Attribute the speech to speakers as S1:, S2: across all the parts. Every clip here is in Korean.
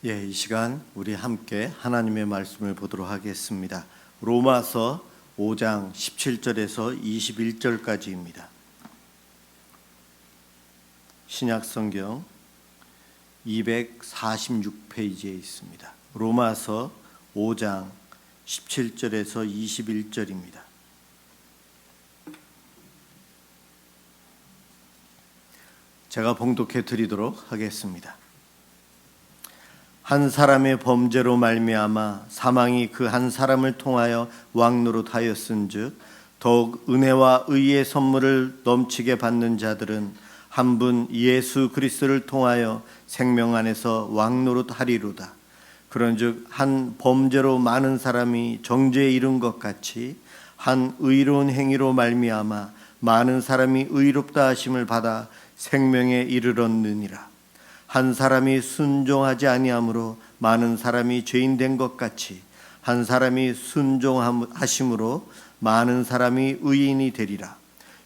S1: 이 시간 우리 함께 하나님의 말씀을 보도록 하겠습니다. 로마서 5장 17절에서 21절까지입니다. 신약성경 246페이지에 있습니다. 로마서 5장 17절에서 21절입니다. 제가 봉독해 드리도록 하겠습니다. 한 사람의 범죄로 말미암아 사망이 그 한 사람을 통하여 왕노릇하였은즉 더욱 은혜와 의의 선물을 넘치게 받는 자들은 한 분 예수 그리스도를 통하여 생명 안에서 왕노릇하리로다. 그런즉 한 범죄로 많은 사람이 정죄에 이른 것 같이 한 의로운 행위로 말미암아 많은 사람이 의롭다 하심을 받아 생명에 이르렀느니라. 한 사람이 순종하지 아니함으로 많은 사람이 죄인 된 것 같이 한 사람이 순종하심으로 많은 사람이 의인이 되리라.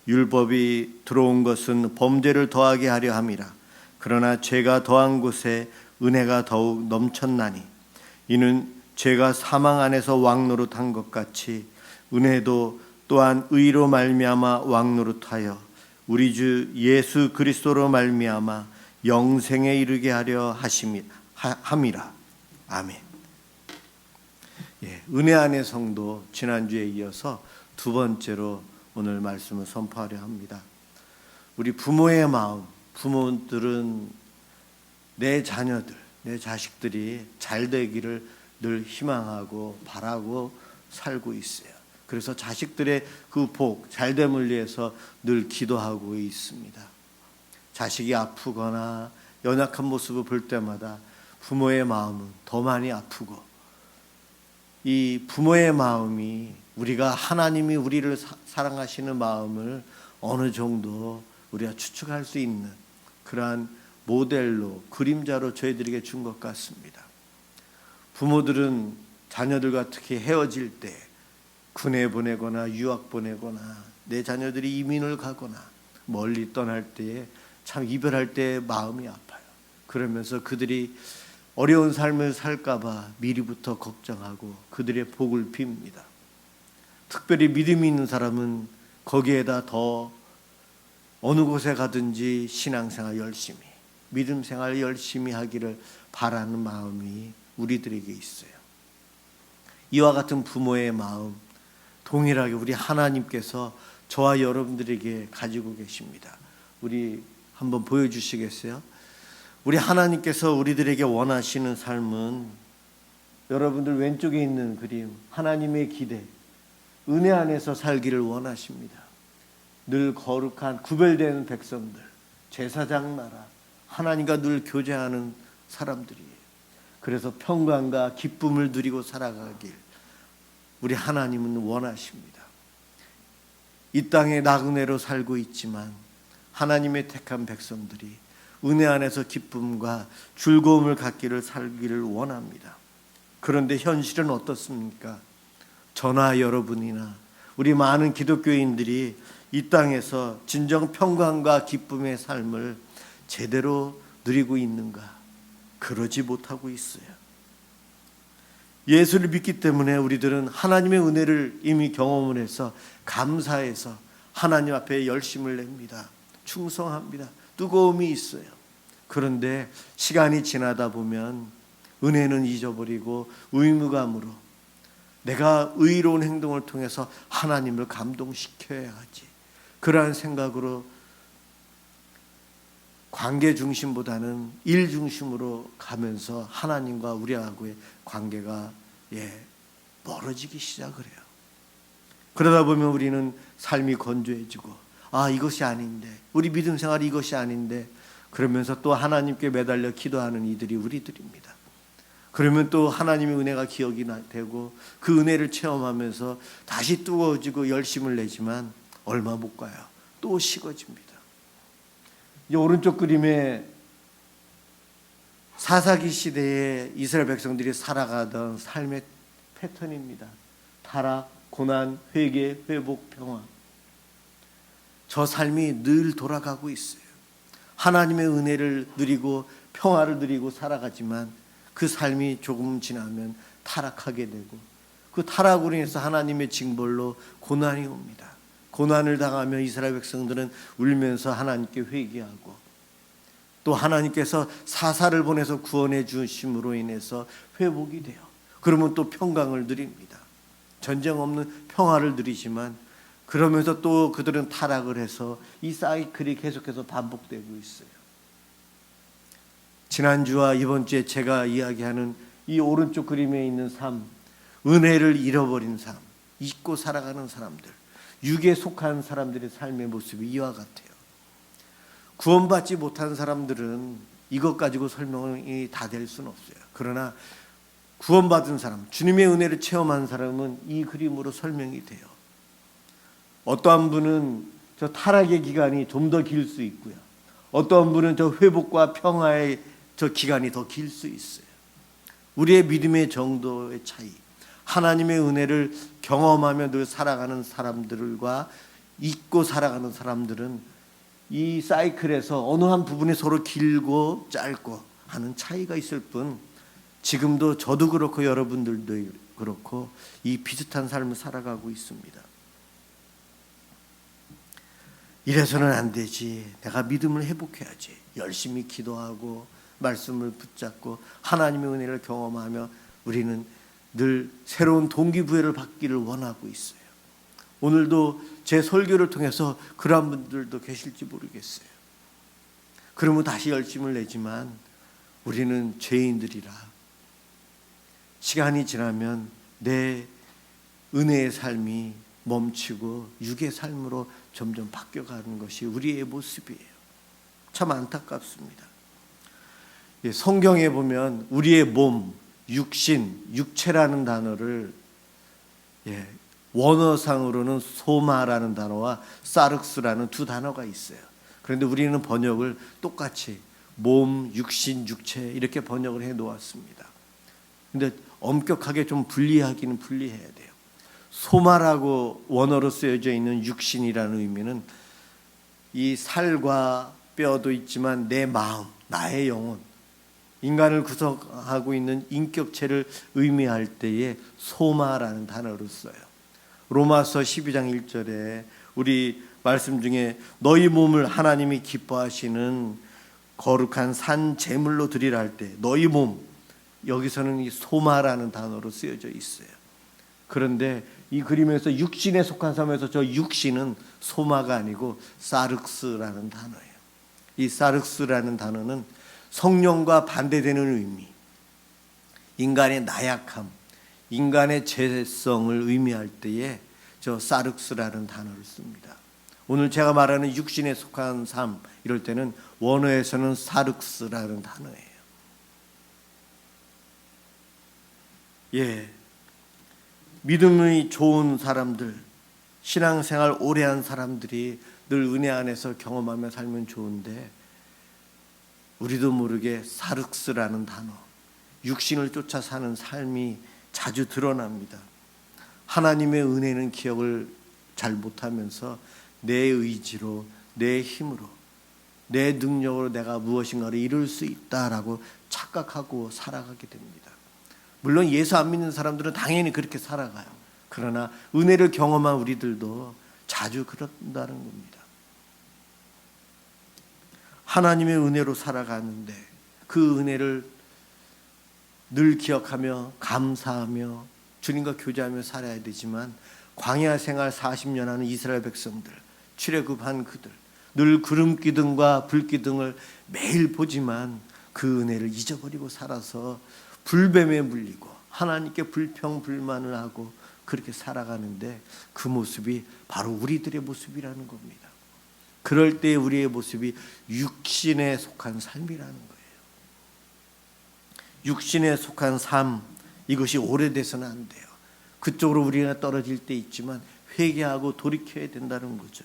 S1: 율법이 들어온 것은 범죄를 더하게 하려 함이라. 그러나 죄가 더한 곳에 은혜가 더욱 넘쳤나니 이는 죄가 사망 안에서 왕노릇한 것 같이 은혜도 또한 의로 말미암아 왕노릇하여 우리 주 예수 그리스도로 말미암아 영생에 이르게 하려 함이라. 아멘. 은혜 안의 성도, 지난주에 이어서 두 번째로 오늘 말씀을 선포하려 합니다. 우리 부모의 마음, 부모들은 내 자녀들, 내 자식들이 잘 되기를 늘 희망하고 바라고 살고 있어요. 그래서 자식들의 그 복, 잘됨을 위해서 늘 기도하고 있습니다. 자식이 아프거나 연약한 모습을 볼 때마다 부모의 마음은 더 많이 아프고, 이 부모의 마음이 우리가 하나님이 우리를 사랑하시는 마음을 어느 정도 우리가 추측할 수 있는 그러한 모델로, 그림자로 저희들에게 준 것 같습니다. 부모들은 자녀들과 특히 헤어질 때, 군에 보내거나 유학 보내거나 내 자녀들이 이민을 가거나 멀리 떠날 때에 참 이별할 때 마음이 아파요. 그러면서 그들이 어려운 삶을 살까봐 미리부터 걱정하고 그들의 복을 빕니다. 특별히 믿음이 있는 사람은 거기에다 더 어느 곳에 가든지 신앙생활 열심히, 믿음생활 열심히 하기를 바라는 마음이 우리들에게 있어요. 이와 같은 부모의 마음 동일하게 우리 하나님께서 저와 여러분들에게 가지고 계십니다. 우리 한번 보여주시겠어요? 우리 하나님께서 우리들에게 원하시는 삶은, 여러분들 왼쪽에 있는 그림, 하나님의 기대, 은혜 안에서 살기를 원하십니다. 늘 거룩한 구별되는 백성들, 제사장 나라, 하나님과 늘 교제하는 사람들이에요. 그래서 평강과 기쁨을 누리고 살아가길 우리 하나님은 원하십니다. 이 땅에 나그네로 살고 있지만 하나님의 택한 백성들이 은혜 안에서 기쁨과 즐거움을 갖기를 살기를 원합니다. 그런데 현실은 어떻습니까? 저나 여러분이나 우리 많은 기독교인들이 이 땅에서 진정 평강과 기쁨의 삶을 제대로 누리고 있는가? 그러지 못하고 있어요. 예수를 믿기 때문에 우리들은 하나님의 은혜를 이미 경험을 해서 감사해서 하나님 앞에 열심을 냅니다. 충성합니다. 뜨거움이 있어요. 그런데 시간이 지나다 보면 은혜는 잊어버리고 의무감으로 내가 의로운 행동을 통해서 하나님을 감동시켜야 하지, 그러한 생각으로 관계 중심보다는 일 중심으로 가면서 하나님과 우리하고의 관계가 멀어지기 시작을 해요. 그러다 보면 우리는 삶이 건조해지고, 이것이 아닌데, 우리 믿음 생활이 이것이 아닌데, 그러면서 또 하나님께 매달려 기도하는 이들이 우리들입니다. 그러면 또 하나님의 은혜가 기억이 되고 그 은혜를 체험하면서 다시 뜨거워지고 열심을 내지만 얼마 못 가요. 또 식어집니다. 이 오른쪽 그림에 사사기 시대에 이스라엘 백성들이 살아가던 삶의 패턴입니다. 타락, 고난, 회개, 회복, 평화. 저 삶이 늘 돌아가고 있어요. 하나님의 은혜를 누리고 평화를 누리고 살아가지만 그 삶이 조금 지나면 타락하게 되고, 그 타락으로 인해서 하나님의 징벌로 고난이 옵니다. 고난을 당하며 이스라엘 백성들은 울면서 하나님께 회개하고, 또 하나님께서 사사를 보내서 구원해 주심으로 인해서 회복이 돼요. 그러면 또 평강을 누립니다. 전쟁 없는 평화를 누리지만, 그러면서 또 그들은 타락을 해서 이 사이클이 계속해서 반복되고 있어요. 지난주와 이번 주에 제가 이야기하는 이 오른쪽 그림에 있는 삶, 은혜를 잃어버린 삶, 잊고 살아가는 사람들, 육에 속한 사람들의 삶의 모습이 이와 같아요. 구원받지 못한 사람들은 이것 가지고 설명이 다 될 수는 없어요. 그러나 구원받은 사람, 주님의 은혜를 체험한 사람은 이 그림으로 설명이 돼요. 어떠한 분은 저 타락의 기간이 좀 더 길 수 있고요. 어떠한 분은 저 회복과 평화의 저 기간이 더 길 수 있어요. 우리의 믿음의 정도의 차이, 하나님의 은혜를 경험하며 늘 살아가는 사람들과 잊고 살아가는 사람들은 이 사이클에서 어느 한 부분이 서로 길고 짧고 하는 차이가 있을 뿐, 지금도 저도 그렇고 여러분들도 그렇고 이 비슷한 삶을 살아가고 있습니다. 이래서는 안 되지, 내가 믿음을 회복해야지, 열심히 기도하고 말씀을 붙잡고 하나님의 은혜를 경험하며 우리는 늘 새로운 동기부여를 받기를 원하고 있어요. 오늘도 제 설교를 통해서 그런 분들도 계실지 모르겠어요. 그러면 다시 열심을 내지만 우리는 죄인들이라 시간이 지나면 내 은혜의 삶이 멈추고 육의 삶으로 점점 바뀌어가는 것이 우리의 모습이에요. 참 안타깝습니다. 성경에 보면 우리의 몸, 육신, 육체라는 단어를 원어상으로는 소마라는 단어와 사륵스라는 두 단어가 있어요. 그런데 우리는 번역을 똑같이 몸, 육신, 육체 이렇게 번역을 해 놓았습니다. 근데 엄격하게 좀 분리하기는 분리해야 돼요. 소마라고 원어로 쓰여져 있는 육신이라는 의미는 이 살과 뼈도 있지만 내 마음, 나의 영혼, 인간을 구성하고 있는 인격체를 의미할 때에 소마라는 단어를 써요. 로마서 12장 1절에 우리 말씀 중에 너희 몸을 하나님이 기뻐하시는 거룩한 산 제물로 드리라 할 때 너희 몸, 여기서는 이 소마라는 단어로 쓰여져 있어요. 그런데 이 그림에서 육신에 속한 삶에서 저 육신은 소마가 아니고 사륵스라는 단어예요. 이 사륵스라는 단어는 성령과 반대되는 의미, 인간의 나약함, 인간의 죄성을 의미할 때에 저 사륵스라는 단어를 씁니다. 오늘 제가 말하는 육신에 속한 삶 이럴 때는 원어에서는 사륵스라는 단어예요. 믿음이 좋은 사람들, 신앙생활 오래 한 사람들이 늘 은혜 안에서 경험하며 살면 좋은데, 우리도 모르게 사륵스라는 단어, 육신을 쫓아 사는 삶이 자주 드러납니다. 하나님의 은혜는 기억을 잘 못하면서 내 의지로, 내 힘으로, 내 능력으로 내가 무엇인가를 이룰 수 있다라고 착각하고 살아가게 됩니다. 물론 예수 안 믿는 사람들은 당연히 그렇게 살아가요. 그러나 은혜를 경험한 우리들도 자주 그런다는 겁니다. 하나님의 은혜로 살아가는데 그 은혜를 늘 기억하며 감사하며 주님과 교제하며 살아야 되지만, 광야 생활 40년 하는 이스라엘 백성들, 출애굽한 그들, 늘 구름 기둥과 불 기둥을 매일 보지만 그 은혜를 잊어버리고 살아서 불뱀에 물리고 하나님께 불평불만을 하고 그렇게 살아가는데, 그 모습이 바로 우리들의 모습이라는 겁니다. 그럴 때 우리의 모습이 육신에 속한 삶이라는 거예요. 육신에 속한 삶, 이것이 오래돼서는 안 돼요. 그쪽으로 우리가 떨어질 때 있지만 회개하고 돌이켜야 된다는 거죠.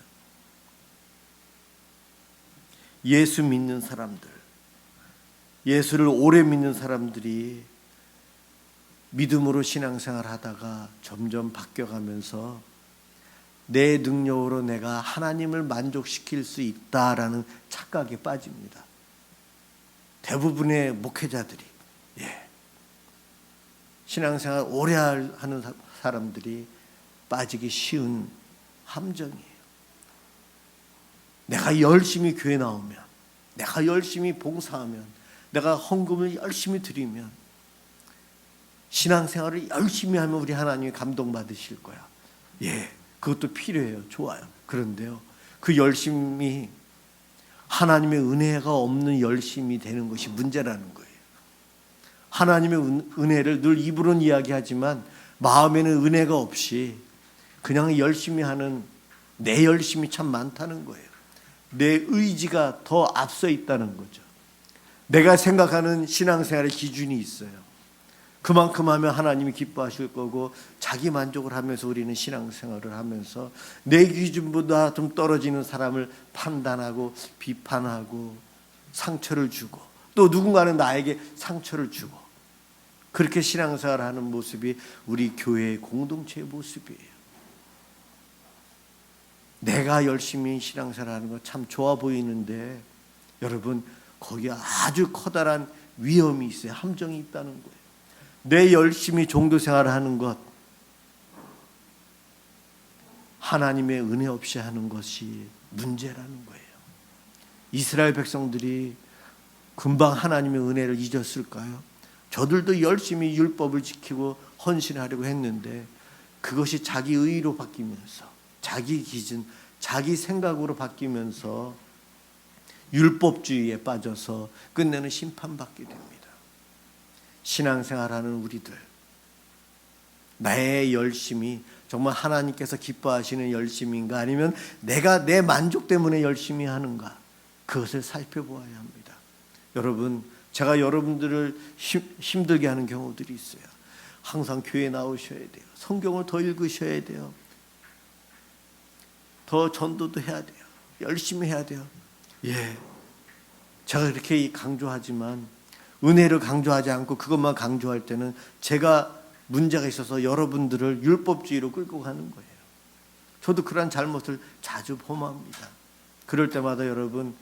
S1: 예수 믿는 사람들, 예수를 오래 믿는 사람들이 믿음으로 신앙생활 하다가 점점 바뀌어가면서 내 능력으로 내가 하나님을 만족시킬 수 있다라는 착각에 빠집니다. 대부분의 목회자들이 신앙생활 오래 하는 사람들이 빠지기 쉬운 함정이에요. 내가 열심히 교회 나오면, 내가 열심히 봉사하면, 내가 헌금을 열심히 드리면, 신앙생활을 열심히 하면 우리 하나님이 감동받으실 거야. 예, 그것도 필요해요. 좋아요. 그런데요, 그 열심이 하나님의 은혜가 없는 열심이 되는 것이 문제라는 거예요. 하나님의 은혜를 늘 입으로는 이야기하지만 마음에는 은혜가 없이 그냥 열심히 하는 내 열심이 참 많다는 거예요. 내 의지가 더 앞서 있다는 거죠. 내가 생각하는 신앙생활의 기준이 있어요. 그만큼 하면 하나님이 기뻐하실 거고, 자기 만족을 하면서 우리는 신앙생활을 하면서 내 기준보다 좀 떨어지는 사람을 판단하고 비판하고 상처를 주고, 또 누군가는 나에게 상처를 주고, 그렇게 신앙생활을 하는 모습이 우리 교회의 공동체의 모습이에요. 내가 열심히 신앙생활을 하는 거 참 좋아 보이는데 여러분, 거기에 아주 커다란 위험이 있어요. 함정이 있다는 거예요. 내 열심히 종교생활을 하는 것, 하나님의 은혜 없이 하는 것이 문제라는 거예요. 이스라엘 백성들이 금방 하나님의 은혜를 잊었을까요? 저들도 열심히 율법을 지키고 헌신하려고 했는데 그것이 자기 의로 바뀌면서, 자기 기준, 자기 생각으로 바뀌면서 율법주의에 빠져서 끝내는 심판받게 됩니다. 신앙생활하는 우리들, 나의 열심이 정말 하나님께서 기뻐하시는 열심인가, 아니면 내가 내 만족 때문에 열심히 하는가, 그것을 살펴보아야 합니다. 여러분, 제가 여러분들을 힘들게 하는 경우들이 있어요. 항상 교회에 나오셔야 돼요. 성경을 더 읽으셔야 돼요. 더 전도도 해야 돼요. 열심히 해야 돼요. 예, 제가 그렇게 강조하지만 은혜를 강조하지 않고 그것만 강조할 때는 제가 문제가 있어서 여러분들을 율법주의로 끌고 가는 거예요. 저도 그러한 잘못을 자주 범합니다. 그럴 때마다 여러분,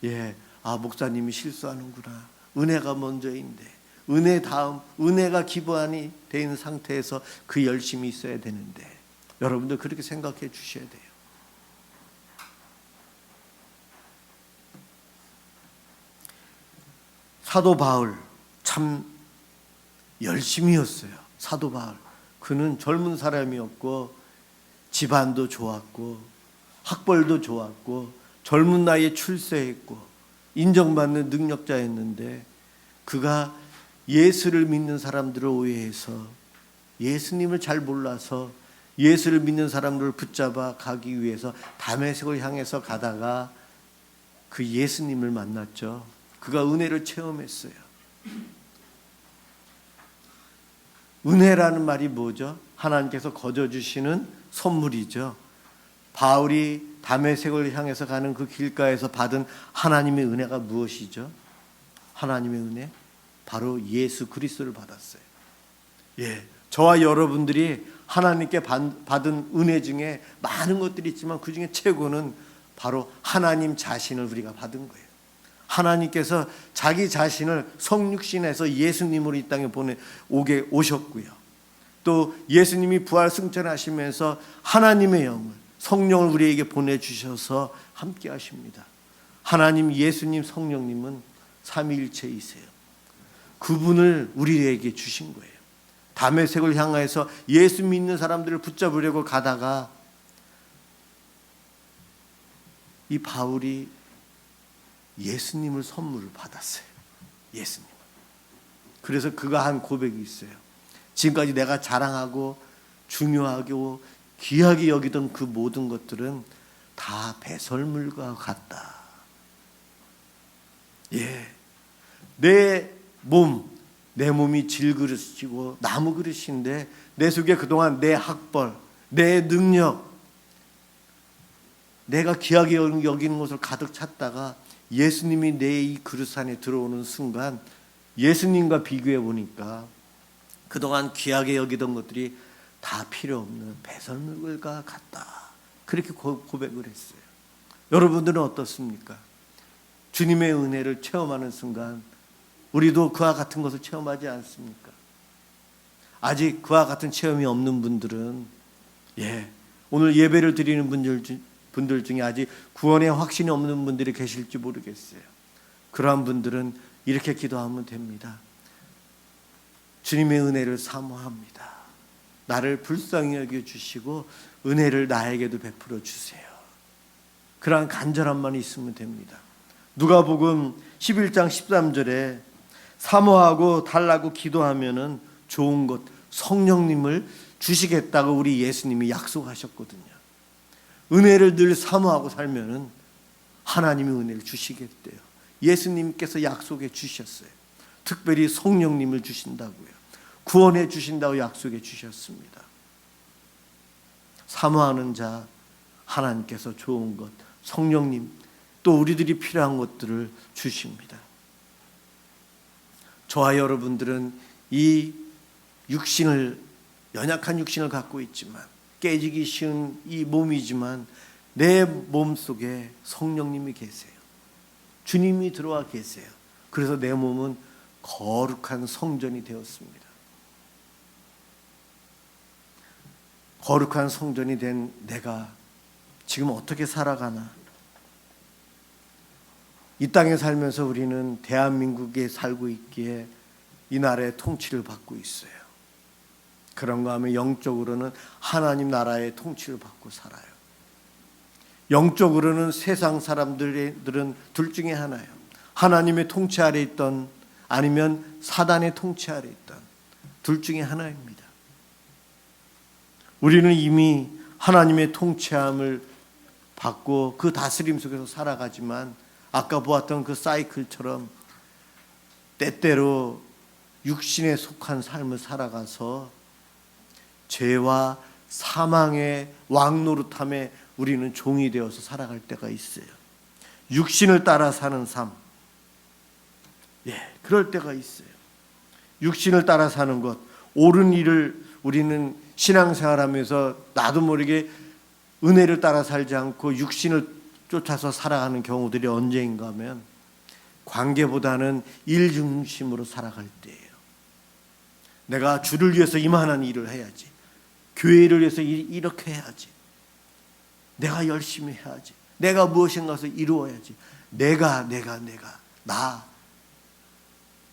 S1: 예, 목사님이 실수하는구나. 은혜가 먼저인데, 은혜 다음, 은혜가 기본이 된 상태에서 그 열심이 있어야 되는데, 여러분들 그렇게 생각해 주셔야 돼요. 사도 바울 참 열심히였어요. 사도 바울, 그는 젊은 사람이었고 집안도 좋았고 학벌도 좋았고 젊은 나이에 출세했고 인정받는 능력자였는데, 그가 예수를 믿는 사람들을 오해해서, 예수님을 잘 몰라서 예수를 믿는 사람들을 붙잡아 가기 위해서 다메섹을 향해서 가다가 그 예수님을 만났죠. 그가 은혜를 체험했어요. 은혜라는 말이 뭐죠? 하나님께서 거저 주시는 선물이죠. 바울이 다메섹을 향해서 가는 그 길가에서 받은 하나님의 은혜가 무엇이죠? 하나님의 은혜? 바로 예수 그리스도를 받았어요. 예, 저와 여러분들이 하나님께 받은 은혜 중에 많은 것들이 있지만 그 중에 최고는 바로 하나님 자신을 우리가 받은 거예요. 하나님께서 자기 자신을 성육신해서 예수님으로 이 땅에 오셨고요. 또 예수님이 부활 승천하시면서 하나님의 영을, 성령을 우리에게 보내주셔서 함께 하십니다. 하나님, 예수님, 성령님은 삼위일체이세요. 그분을 우리에게 주신 거예요. 다메섹을 향해서 예수 믿는 사람들을 붙잡으려고 가다가 이 바울이 예수님을 선물을 받았어요. 예수님. 그래서 그가 한 고백이 있어요. 지금까지 내가 자랑하고 중요하고 귀하게 여기던 그 모든 것들은 다 배설물과 같다. 예, 내 몸이 질그릇이고 나무 그릇인데 내 속에 그동안 내 학벌, 내 능력, 내가 귀하게 여기는 것을 가득 찼다가 예수님이 내 이 그릇 안에 들어오는 순간 예수님과 비교해 보니까 그동안 귀하게 여기던 것들이 다 필요 없는 배설물과 같다. 그렇게 고백을 했어요. 여러분들은 어떻습니까? 주님의 은혜를 체험하는 순간 우리도 그와 같은 것을 체험하지 않습니까? 아직 그와 같은 체험이 없는 분들은 오늘 예배를 드리는 분들 중에 아직 구원의 확신이 없는 분들이 계실지 모르겠어요. 그러한 분들은 이렇게 기도하면 됩니다. 주님의 은혜를 사모합니다. 나를 불쌍히 여겨주시고 은혜를 나에게도 베풀어 주세요. 그러한 간절함만 있으면 됩니다. 누가복음 11장 13절에 사모하고 달라고 기도하면은 좋은 것 성령님을 주시겠다고 우리 예수님이 약속하셨거든요. 은혜를 늘 사모하고 살면은 하나님이 은혜를 주시겠대요. 예수님께서 약속해 주셨어요. 특별히 성령님을 주신다고요. 구원해 주신다고 약속해 주셨습니다. 사모하는 자 하나님께서 좋은 것 성령님 또 우리들이 필요한 것들을 주십니다. 저와 여러분들은 이 연약한 육신을 갖고 있지만 깨지기 쉬운 이 몸이지만 내 몸속에 성령님이 계세요. 주님이 들어와 계세요. 그래서 내 몸은 거룩한 성전이 되었습니다. 거룩한 성전이 된 내가 지금 어떻게 살아가나? 이 땅에 살면서 우리는 대한민국에 살고 있기에 이 나라의 통치를 받고 있어요. 그런가 하면 영적으로는 하나님 나라의 통치를 받고 살아요. 영적으로는 세상 사람들은 둘 중에 하나예요. 하나님의 통치 아래 있던 아니면 사단의 통치 아래 있던 둘 중에 하나입니다. 우리는 이미 하나님의 통치함을 받고 그 다스림 속에서 살아가지만 아까 보았던 그 사이클처럼 때때로 육신에 속한 삶을 살아가서 죄와 사망의 왕노릇함에 우리는 종이 되어서 살아갈 때가 있어요. 육신을 따라 사는 삶. 그럴 때가 있어요. 육신을 따라 사는 것, 옳은 일을 우리는 신앙생활하면서 나도 모르게 은혜를 따라 살지 않고 육신을 쫓아서 살아가는 경우들이 언제인가 하면 관계보다는 일 중심으로 살아갈 때예요. 내가 주를 위해서 이만한 일을 해야지. 교회를 위해서 이렇게 해야지. 내가 열심히 해야지. 내가 무엇인가서 이루어야지. 내가 나.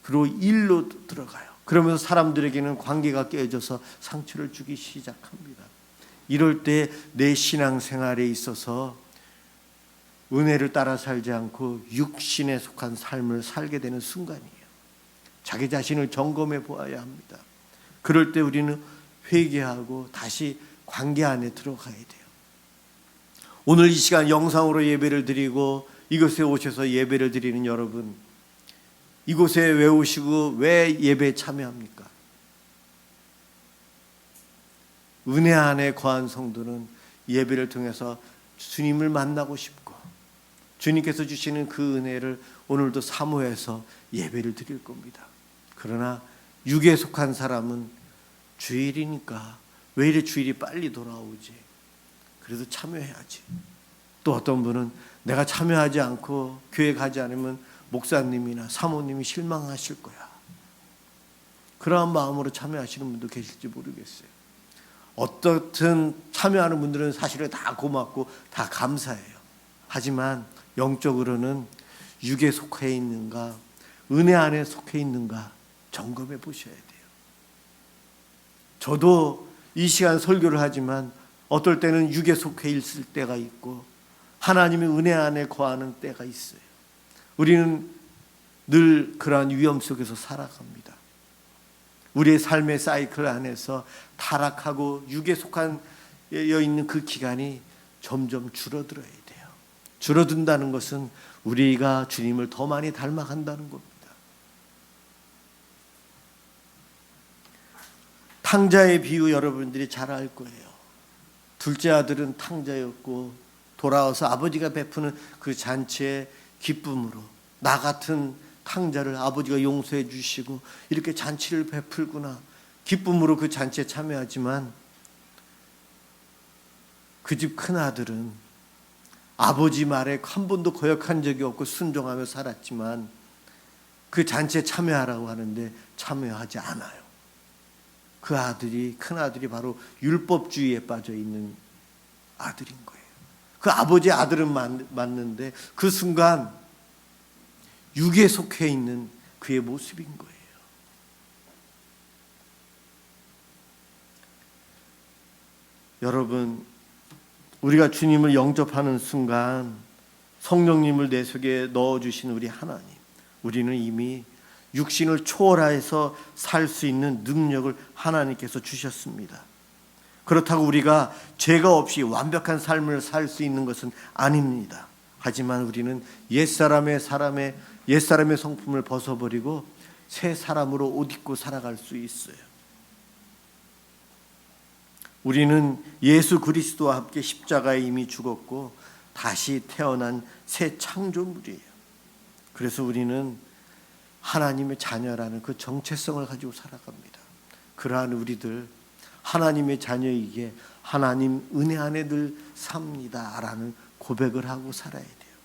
S1: 그리고 일로 들어가요. 그러면서 사람들에게는 관계가 깨져서 상처를 주기 시작합니다. 이럴 때 내 신앙생활에 있어서 은혜를 따라 살지 않고 육신에 속한 삶을 살게 되는 순간이에요. 자기 자신을 점검해 보아야 합니다. 그럴 때 우리는 회개하고 다시 관계 안에 들어가야 돼요. 오늘 이 시간 영상으로 예배를 드리고 이곳에 오셔서 예배를 드리는 여러분, 이곳에 왜 오시고 왜 예배에 참여합니까? 은혜 안에 거한 성도는 예배를 통해서 주님을 만나고 싶고 주님께서 주시는 그 은혜를 오늘도 사모해서 예배를 드릴 겁니다. 그러나 육에 속한 사람은 주일이니까 왜 이래 주일이 빨리 돌아오지? 그래도 참여해야지. 또 어떤 분은 내가 참여하지 않고 교회 가지 않으면 목사님이나 사모님이 실망하실 거야. 그러한 마음으로 참여하시는 분도 계실지 모르겠어요. 어떻든 참여하는 분들은 사실은 다 고맙고 다 감사해요. 하지만 영적으로는 육에 속해 있는가, 은혜 안에 속해 있는가 점검해 보셔야 돼요. 저도 이 시간 설교를 하지만 어떨 때는 육에 속해 있을 때가 있고 하나님의 은혜 안에 거하는 때가 있어요. 우리는 늘 그러한 위험 속에서 살아갑니다. 우리의 삶의 사이클 안에서 타락하고 육에 속한 있는 그 기간이 점점 줄어들어야 돼요. 줄어든다는 것은 우리가 주님을 더 많이 닮아간다는 겁니다. 탕자의 비유 여러분들이 잘 알 거예요. 둘째 아들은 탕자였고 돌아와서 아버지가 베푸는 그 잔치의 기쁨으로 나 같은 탕자를 아버지가 용서해 주시고 이렇게 잔치를 베풀구나 기쁨으로 그 잔치에 참여하지만 그 집 큰아들은 아버지 말에 한 번도 거역한 적이 없고 순종하며 살았지만 그 잔치에 참여하라고 하는데 참여하지 않아요. 그 아들이, 큰 아들이 바로 율법주의에 빠져 있는 아들인 거예요. 그 아버지의 아들은 맞는데 그 순간 육에 속해 있는 그의 모습인 거예요. 여러분, 우리가 주님을 영접하는 순간 성령님을 내 속에 넣어주신 우리 하나님, 우리는 이미 육신을 초월해서 살 수 있는 능력을 하나님께서 주셨습니다. 그렇다고 우리가 죄가 없이 완벽한 삶을 살 수 있는 것은 아닙니다. 하지만 우리는 옛사람의 성품을 벗어버리고 새 사람으로 옷 입고 살아갈 수 있어요. 우리는 예수 그리스도와 함께 십자가에 이미 죽었고 다시 태어난 새 창조물이에요. 그래서 우리는 하나님의 자녀라는 그 정체성을 가지고 살아갑니다. 그러한 우리들, 하나님의 자녀이기에 하나님 은혜 안에 늘 삽니다 라는 고백을 하고 살아야 돼요.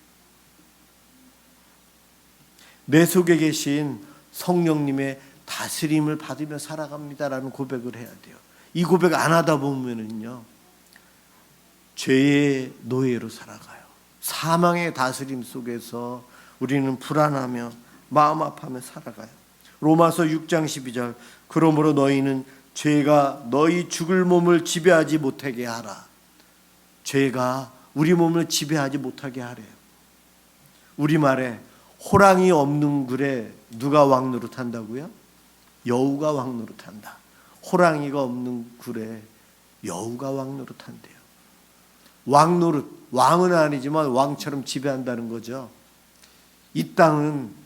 S1: 내 속에 계신 성령님의 다스림을 받으며 살아갑니다라는 고백을 해야 돼요. 이 고백 안 하다 보면은요, 죄의 노예로 살아가요. 사망의 다스림 속에서 우리는 불안하며 마음 아파하며 살아가요. 로마서 6장 12절, 그러므로 너희는 죄가 너희 죽을 몸을 지배하지 못하게 하라. 죄가 우리 몸을 지배하지 못하게 하래요. 우리말에 호랑이 없는 굴에 누가 왕 노릇한다고요? 여우가 왕 노릇한다. 호랑이가 없는 굴에 여우가 왕 노릇한대요. 왕 노릇, 왕은 아니지만 왕처럼 지배한다는 거죠. 이 땅은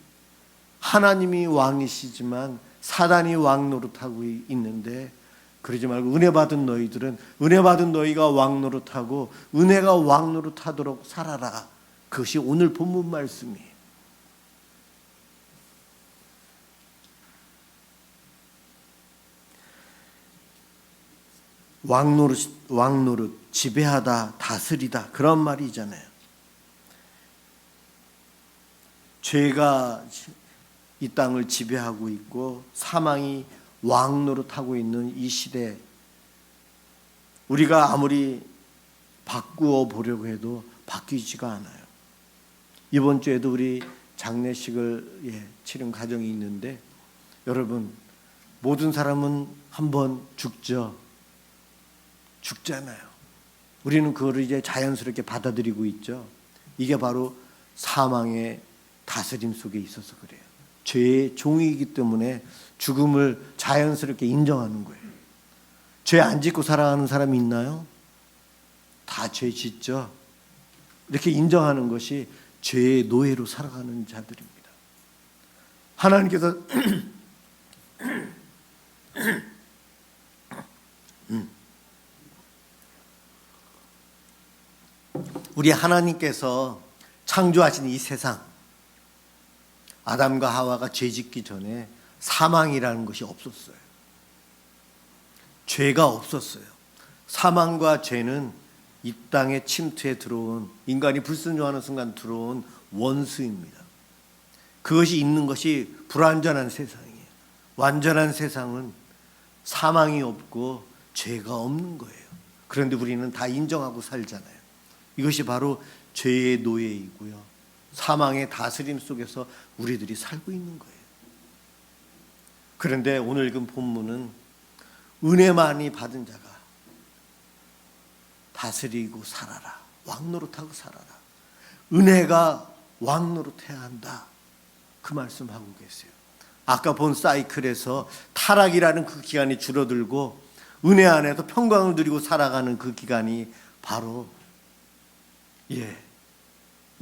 S1: 하나님이 왕이시지만 사단이 왕 노릇하고 있는데, 그러지 말고 은혜 받은 너희들은 은혜 받은 너희가 왕 노릇하고 은혜가 왕 노릇하도록 살아라. 그것이 오늘 본문 말씀이에요. 왕노릇, 지배하다, 다스리다, 그런 말이잖아요. 죄가 이 땅을 지배하고 있고 사망이 왕노릇하고 있는 이 시대, 우리가 아무리 바꾸어 보려고 해도 바뀌지가 않아요. 이번 주에도 우리 장례식을 치른 가정이 있는데, 여러분, 모든 사람은 한번 죽잖아요. 우리는 그거를 이제 자연스럽게 받아들이고 있죠. 이게 바로 사망의 다스림 속에 있어서 그래요. 죄의 종이기 때문에 죽음을 자연스럽게 인정하는 거예요. 죄 안 짓고 살아가는 사람이 있나요? 다 죄 짓죠. 이렇게 인정하는 것이 죄의 노예로 살아가는 자들입니다. 하나님께서 우리 하나님께서 창조하신 이 세상, 아담과 하와가 죄 짓기 전에 사망이라는 것이 없었어요. 죄가 없었어요. 사망과 죄는 이 땅에 침투해 들어온, 인간이 불순종하는 순간 들어온 원수입니다. 그것이 있는 것이 불완전한 세상이에요. 완전한 세상은 사망이 없고 죄가 없는 거예요. 그런데 우리는 다 인정하고 살잖아요. 이것이 바로 죄의 노예이고요, 사망의 다스림 속에서 우리들이 살고 있는 거예요. 그런데 오늘 읽은 본문은 은혜만이 받은 자가 다스리고 살아라, 왕노릇하고 살아라, 은혜가 왕노릇해야 한다, 그 말씀하고 계세요. 아까 본 사이클에서 타락이라는 그 기간이 줄어들고 은혜 안에서 평강을 누리고 살아가는 그 기간이 바로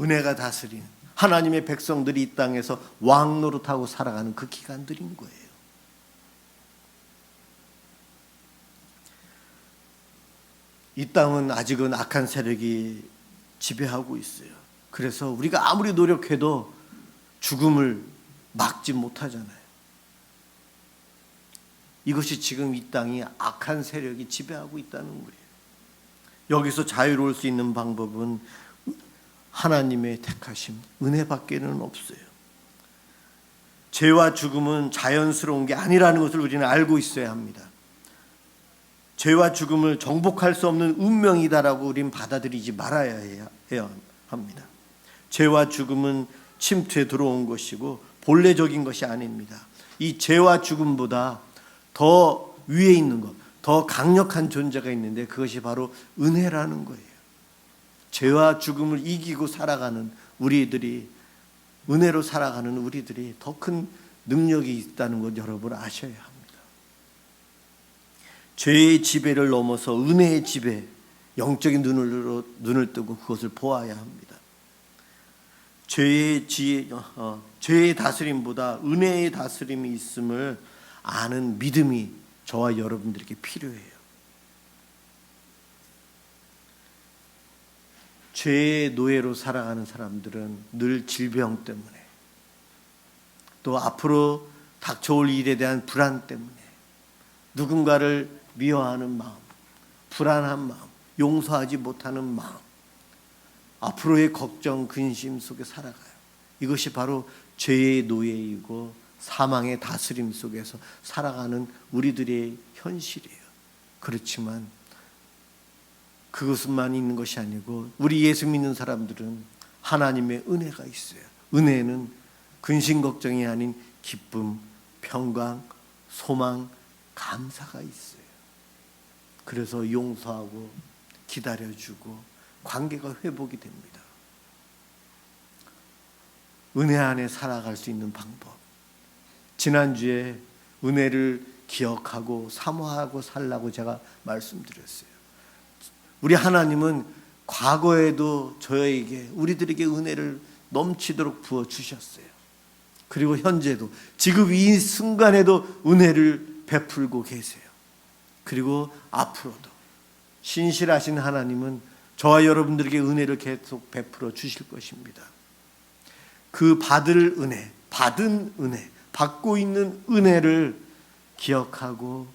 S1: 은혜가 다스리는 하나님의 백성들이 이 땅에서 왕노릇하고 살아가는 그 기간들인 거예요. 이 땅은 아직은 악한 세력이 지배하고 있어요. 그래서 우리가 아무리 노력해도 죽음을 막지 못하잖아요. 이것이 지금 이 땅이 악한 세력이 지배하고 있다는 거예요. 여기서 자유로울 수 있는 방법은 하나님의 택하심, 은혜밖에는 없어요. 죄와 죽음은 자연스러운 게 아니라는 것을 우리는 알고 있어야 합니다. 죄와 죽음을 정복할 수 없는 운명이다라고 우린 받아들이지 말아야 해야 합니다. 죄와 죽음은 침투에 들어온 것이고 본래적인 것이 아닙니다. 이 죄와 죽음보다 더 위에 있는 것, 더 강력한 존재가 있는데 그것이 바로 은혜라는 거예요. 죄와 죽음을 이기고 살아가는 우리들이, 은혜로 살아가는 우리들이 더 큰 능력이 있다는 것 여러분 아셔야 합니다. 죄의 지배를 넘어서 은혜의 지배, 영적인 눈을 뜨고 그것을 보아야 합니다. 죄의 다스림보다 은혜의 다스림이 있음을 아는 믿음이 저와 여러분들에게 필요해요. 죄의 노예로 살아가는 사람들은 늘 질병 때문에, 또 앞으로 닥쳐올 일에 대한 불안 때문에, 누군가를 미워하는 마음, 불안한 마음, 용서하지 못하는 마음, 앞으로의 걱정, 근심 속에 살아가요. 이것이 바로 죄의 노예이고 사망의 다스림 속에서 살아가는 우리들의 현실이에요. 그렇지만 그것만 있는 것이 아니고 우리 예수 믿는 사람들은 하나님의 은혜가 있어요. 은혜는 근심 걱정이 아닌 기쁨, 평강, 소망, 감사가 있어요. 그래서 용서하고 기다려주고 관계가 회복이 됩니다. 은혜 안에 살아갈 수 있는 방법, 지난주에 은혜를 기억하고 사모하고 살라고 제가 말씀드렸어요. 우리 하나님은 과거에도 저에게, 우리들에게 은혜를 넘치도록 부어주셨어요. 그리고 현재도, 지금 이 순간에도 은혜를 베풀고 계세요. 그리고 앞으로도 신실하신 하나님은 저와 여러분들에게 은혜를 계속 베풀어 주실 것입니다. 그 받을 은혜, 받은 은혜, 받고 있는 은혜를 기억하고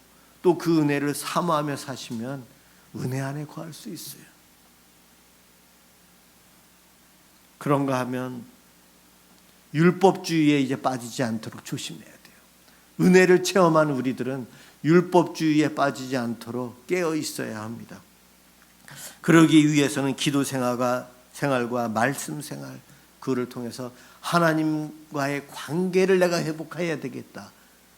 S1: 또 그 은혜를 사모하며 사시면 은혜 안에 거할 수 있어요. 그런가 하면 율법주의에 이제 빠지지 않도록 조심해야 돼요. 은혜를 체험한 우리들은 율법주의에 빠지지 않도록 깨어 있어야 합니다. 그러기 위해서는 기도 생활과 말씀 생활, 그를 통해서 하나님과의 관계를 내가 회복해야 되겠다,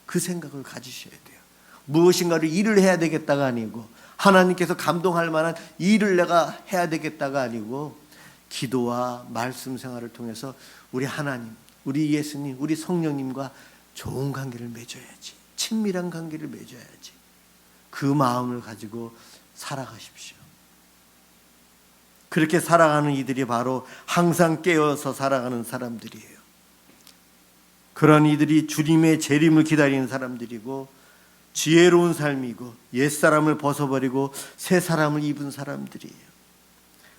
S1: 그 생각을 가지셔야 돼요. 무엇인가를 일을 해야 되겠다가 아니고, 하나님께서 감동할 만한 일을 내가 해야 되겠다가 아니고, 기도와 말씀 생활을 통해서 우리 하나님, 우리 예수님, 우리 성령님과 좋은 관계를 맺어야지, 친밀한 관계를 맺어야지, 그 마음을 가지고 살아가십시오. 그렇게 살아가는 이들이 바로 항상 깨어서 살아가는 사람들이에요. 그런 이들이 주님의 재림을 기다리는 사람들이고, 지혜로운 삶이고, 옛사람을 벗어버리고 새 사람을 입은 사람들이에요.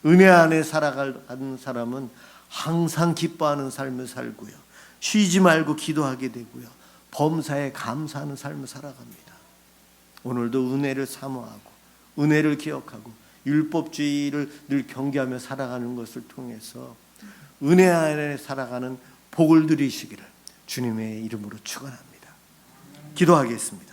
S1: 은혜 안에 살아가는 사람은 항상 기뻐하는 삶을 살고요, 쉬지 말고 기도하게 되고요, 범사에 감사하는 삶을 살아갑니다. 오늘도 은혜를 사모하고 은혜를 기억하고 율법주의를 늘 경계하며 살아가는 것을 통해서 은혜 안에 살아가는 복을 누리시기를 주님의 이름으로 축원합니다. 기도하겠습니다.